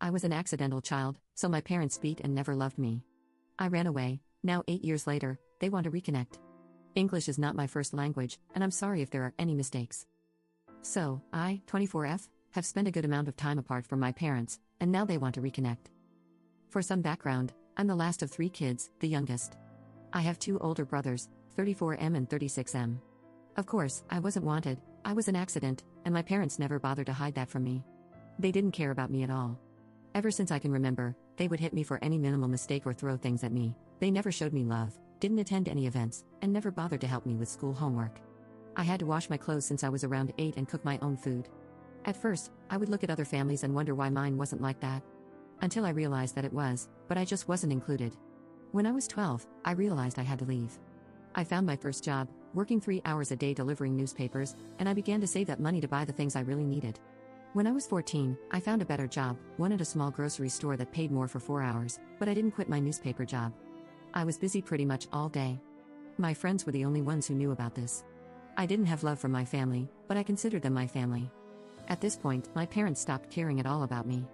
I was an accidental child, so my parents beat and never loved me. I ran away. Now 8 years later, they want to reconnect. English is not my first language, and I'm sorry if there are any mistakes. So, I, 24F, have spent a good amount of time apart from my parents, and now they want to reconnect. For some background, I'm the last of 3 kids, the youngest. I have 2 older brothers, 34M and 36M. Of course, I wasn't wanted, I was an accident, and my parents never bothered to hide that from me. They didn't care about me at all. Ever since I can remember, they would hit me for any minimal mistake or throw things at me. They never showed me love, didn't attend any events, and never bothered to help me with school homework. I had to wash my clothes since I was around 8 and cook my own food. At first, I would look at other families and wonder why mine wasn't like that. Until I realized that it was, but I just wasn't included. When I was 12, I realized I had to leave. I found my first job, working 3 hours a day delivering newspapers, and I began to save that money to buy the things I really needed. When I was 14, I found a better job, one at a small grocery store that paid more for 4 hours, but I didn't quit my newspaper job. I was busy pretty much all day. My friends were the only ones who knew about this. I didn't have love from my family, but I considered them my family. At this point, my parents stopped caring at all about me.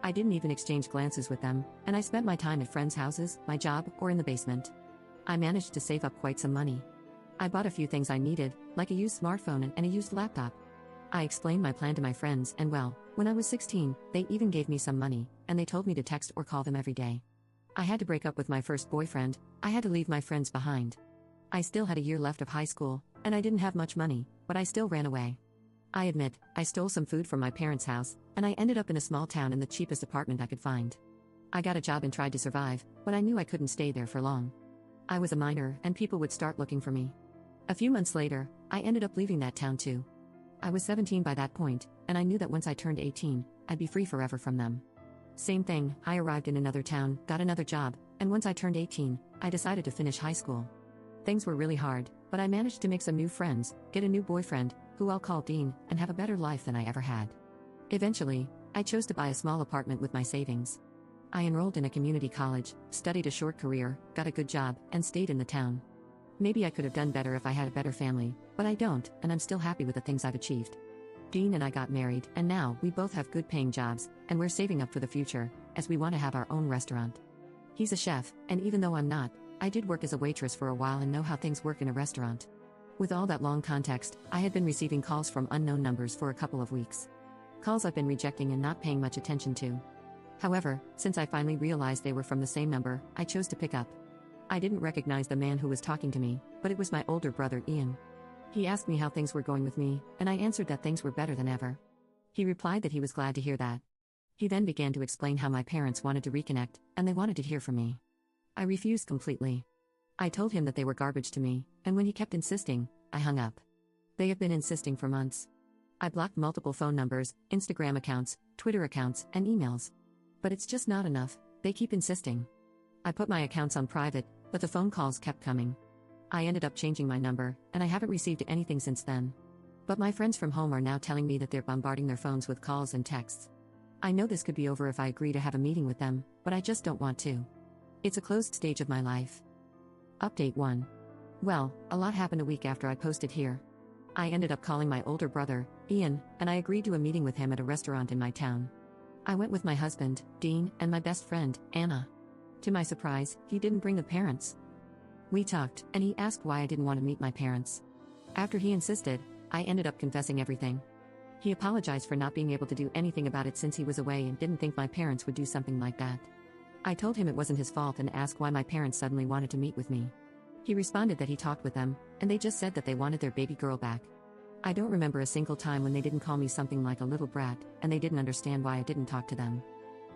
I didn't even exchange glances with them, and I spent my time at friends' houses, my job, or in the basement. I managed to save up quite some money. I bought a few things I needed, like a used smartphone and a used laptop. I explained my plan to my friends, and well, when I was 16, they even gave me some money, and they told me to text or call them every day. I had to break up with my first boyfriend, I had to leave my friends behind. I still had a year left of high school, and I didn't have much money, but I still ran away. I admit, I stole some food from my parents' house, and I ended up in a small town in the cheapest apartment I could find. I got a job and tried to survive, but I knew I couldn't stay there for long. I was a minor, and people would start looking for me. A few months later, I ended up leaving that town too. I was 17 by that point, and I knew that once I turned 18, I'd be free forever from them. Same thing, I arrived in another town, got another job, and once I turned 18, I decided to finish high school. Things were really hard, but I managed to make some new friends, get a new boyfriend, who I'll call Dean, and have a better life than I ever had. Eventually, I chose to buy a small apartment with my savings. I enrolled in a community college, studied a short career, got a good job, and stayed in the town. Maybe I could have done better if I had a better family, but I don't, and I'm still happy with the things I've achieved. Dean and I got married, and now we both have good paying jobs, and we're saving up for the future, as we want to have our own restaurant. He's a chef, and even though I'm not, I did work as a waitress for a while and know how things work in a restaurant. With all that long context, I had been receiving calls from unknown numbers for a couple of weeks. Calls I've been rejecting and not paying much attention to. However, since I finally realized they were from the same number, I chose to pick up. I didn't recognize the man who was talking to me, but it was my older brother Ian. He asked me how things were going with me, and I answered that things were better than ever. He replied that he was glad to hear that. He then began to explain how my parents wanted to reconnect, and they wanted to hear from me. I refused completely. I told him that they were garbage to me, and when he kept insisting, I hung up. They have been insisting for months. I blocked multiple phone numbers, Instagram accounts, Twitter accounts, and emails. But it's just not enough, they keep insisting. I put my accounts on private, but the phone calls kept coming. I ended up changing my number, and I haven't received anything since then. But my friends from home are now telling me that they're bombarding their phones with calls and texts. I know this could be over if I agree to have a meeting with them, but I just don't want to. It's a closed stage of my life. Update 1. Well, a lot happened a week after I posted here. I ended up calling my older brother, Ian, and I agreed to a meeting with him at a restaurant in my town. I went with my husband, Dean, and my best friend, Anna. To my surprise, he didn't bring the parents. We talked, and he asked why I didn't want to meet my parents. After he insisted, I ended up confessing everything. He apologized for not being able to do anything about it since he was away and didn't think my parents would do something like that. I told him it wasn't his fault and asked why my parents suddenly wanted to meet with me. He responded that he talked with them, and they just said that they wanted their baby girl back. I don't remember a single time when they didn't call me something like a little brat, and they didn't understand why I didn't talk to them.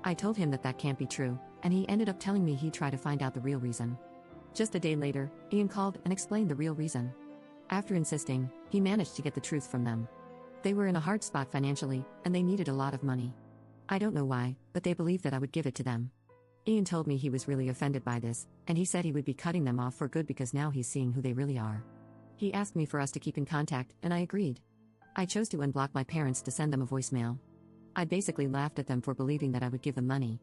I told him that that can't be true, and he ended up telling me he'd try to find out the real reason. Just a day later, Ian called and explained the real reason. After insisting, he managed to get the truth from them. They were in a hard spot financially, and they needed a lot of money. I don't know why, but they believed that I would give it to them. Ian told me he was really offended by this, and he said he would be cutting them off for good because now he's seeing who they really are. He asked me for us to keep in contact, and I agreed. I chose to unblock my parents to send them a voicemail. I basically laughed at them for believing that I would give them money.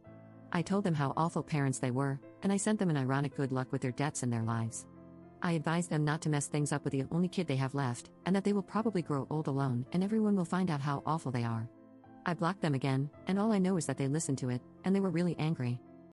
I told them how awful parents they were, and I sent them an ironic good luck with their debts and their lives. I advised them not to mess things up with the only kid they have left, and that they will probably grow old alone and everyone will find out how awful they are. I blocked them again, and all I know is that they listened to it, and they were really angry.